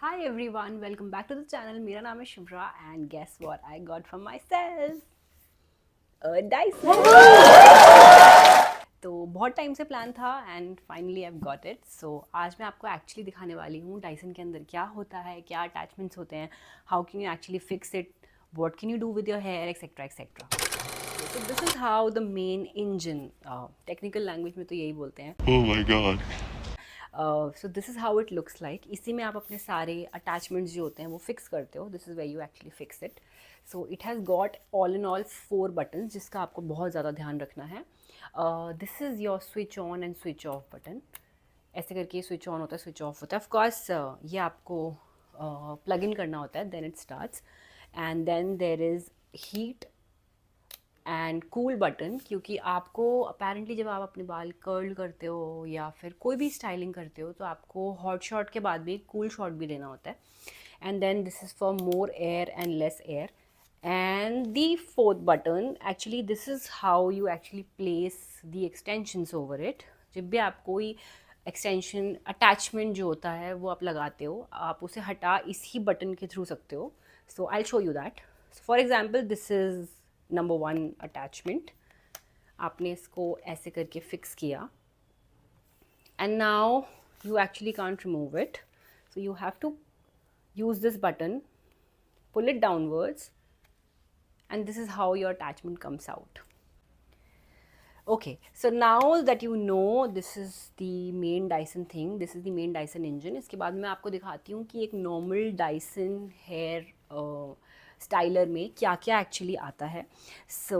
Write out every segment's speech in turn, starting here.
Hi everyone, welcome back to the channel. मेरा नाम है शिवरा and guess what I got from myself? A Dyson. तो बहुत time से प्लान था and finally I got it. So आज मैं आपको एक्चुअली दिखाने वाली हूँ डाइसन के अंदर क्या होता है, क्या अटैचमेंट्स होते हैं, how can you actually fix it, what can you do with your hair etcetera etcetera. So this is how the main engine, technical language में तो यही बोलते हैं. Oh my god. So this is how it looks like. इसी में आप अपने सारे अटैचमेंट्स जो होते हैं वो फिक्स करते हो. This is way you actually fix it. So it has got all in all 4 buttons जिसका आपको बहुत ज़्यादा ध्यान रखना है. This is your switch on and switch off button. ऐसे करके स्विच ऑन होता है, स्विच ऑफ होता है. ऑफकोर्स ये आपको प्लग इन करना होता है, then it starts. And then there is heat and cool button, क्योंकि आपको अपेरेंटली जब आप अपने बाल कर्ल करते हो या फिर कोई भी स्टाइलिंग करते हो तो आपको हॉट शॉट के बाद भी कूल शॉट भी देना होता है. And then this is for more air and less air. And the fourth button, actually this is how you actually place the extensions over it. जब भी आप कोई एक्सटेंशन अटैचमेंट जो होता है वो आप लगाते हो, आप उसे हटा इसी बटन के थ्रू सकते हो. So I show you that. For example this is number 1 attachment. आपने इसको ऐसे करके फिक्स किया and now you actually can't remove it. So you have to use this button, pull it downwards, and this is how your attachment comes out. Okay, so now that you know this is the main Dyson thing, this is the main Dyson engine. इसके बाद मैं आपको दिखाती हूँ कि एक normal Dyson hair styler में क्या क्या actually आता है. So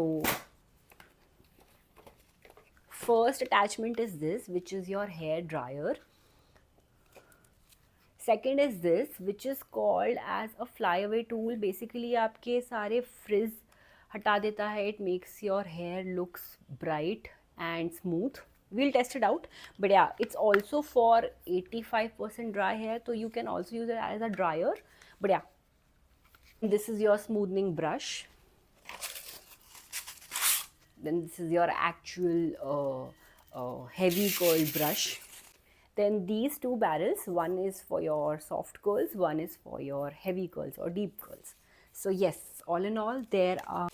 first attachment is this, which is your hair dryer. Second is this, which is called as a flyaway tool. Basically आपके सारे frizz हटा देता है. It makes your hair looks bright and smooth. We'll test it out. But yeah, it's also for 85% dry hair, so you can also use it as a dryer. But yeah, this is your smoothing brush. Then this is your actual heavy curl brush. Then these two barrels, one is for your soft curls, one is for your heavy curls or deep curls. So yes, all in all there are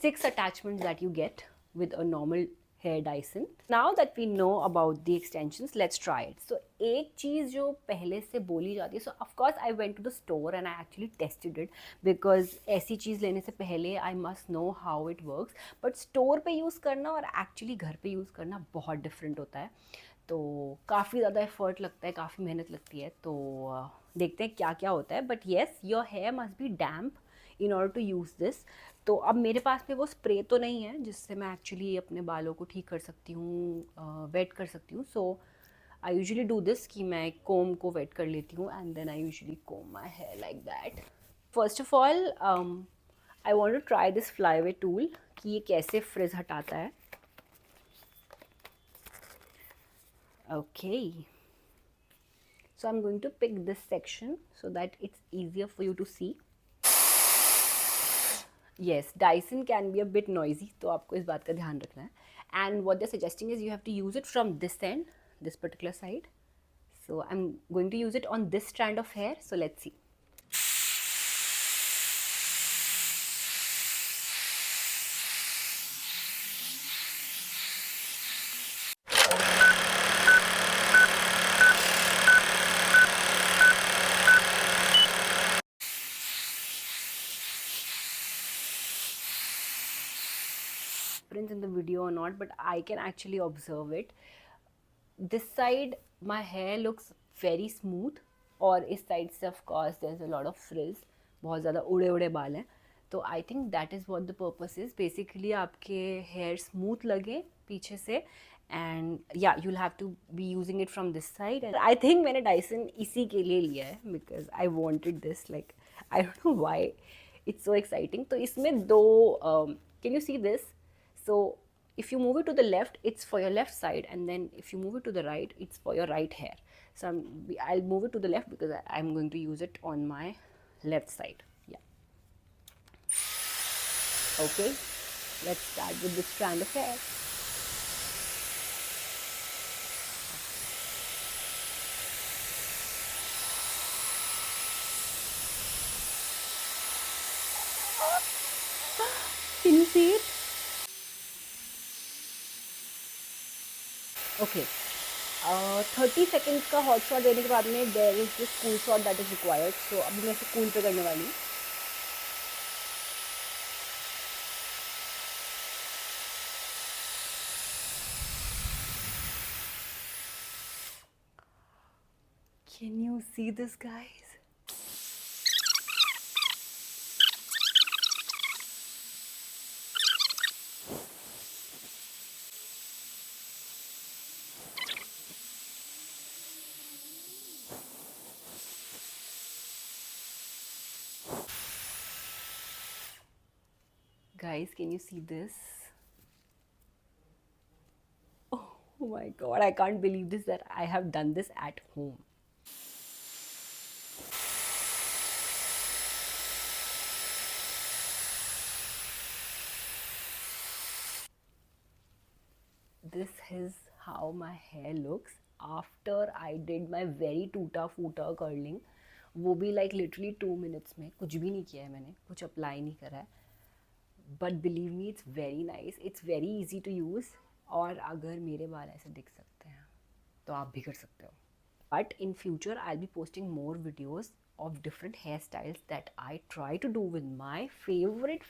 6 attachments that you get with a normal hair Dyson. Now that we know about the extensions, let's try it. So एक चीज़ जो पहले से बोली जाती है, so of course I went to the store and I actually tested it because ऐसी चीज़ लेने से पहले I must know how it works. But store पे यूज़ करना और actually घर पे यूज़ करना बहुत different होता है. तो काफ़ी ज़्यादा एफर्ट लगता है, काफ़ी मेहनत लगती है. तो देखते हैं क्या क्या होता है. But yes, your hair must be damp in order to use this. तो अब मेरे पास में वो स्प्रे तो नहीं है जिससे मैं एक्चुअली अपने बालों को ठीक कर सकती हूँ, वेट कर सकती हूँ. So I usually do this कि मैं कोम को वेट कर लेती हूँ and then I usually comb my hair like that. First of all I want to try this flyaway tool कि ये कैसे फ्रिज हटाता है. Okay, so I'm going to pick this section so that it's easier for you to see. Yes, Dyson can be a bit noisy, तो आपको इस बात का ध्यान रखना है. And what they're suggesting is you have to use it from this end, this particular side. So I'm going to use it on this strand of hair. So let's see. In the video or not, but I can actually observe it. This side my hair looks very smooth और इस side से of course there's a lot of frizz, बहुत ज़्यादा उड़े उड़े बाल हैं. तो I think that is what the purpose is. Basically आपके hair smooth लगे पीछे से and yeah, you'll have to be using it from this side. And I think मैंने Dyson इसी के लिए लिया है because I wanted this. Like I don't know why it's so exciting. तो इसमें दो can you see this? So if you move it to the left, it's for your left side, and then if you move it to the right, it's for your right hair. So I'll move it to the left because I'm going to use it on my left side. Yeah. Okay, let's start with this strand of hair. Okay, 30 seconds का hot shot देने के बाद में there is this cool shot that is required. So अभी मैं इसे cool पे करने वाली हूँ. Can you see this, guys? Guys, can you see this? Oh my god, I can't believe this that I have done this at home. This is how my hair looks after I did my very टूटा फूटा curling. वो भी like literally 2 minutes में. कुछ भी नहीं किया है मैंने, कुछ अप्लाई नहीं करा है. But believe me, it's very nice, it's very easy to use. और अगर मेरे बाल ऐसे दिख सकते हैं तो आप भी कर सकते हो. But in future I will be posting more videos of different hairstyles that I try to do with my favorite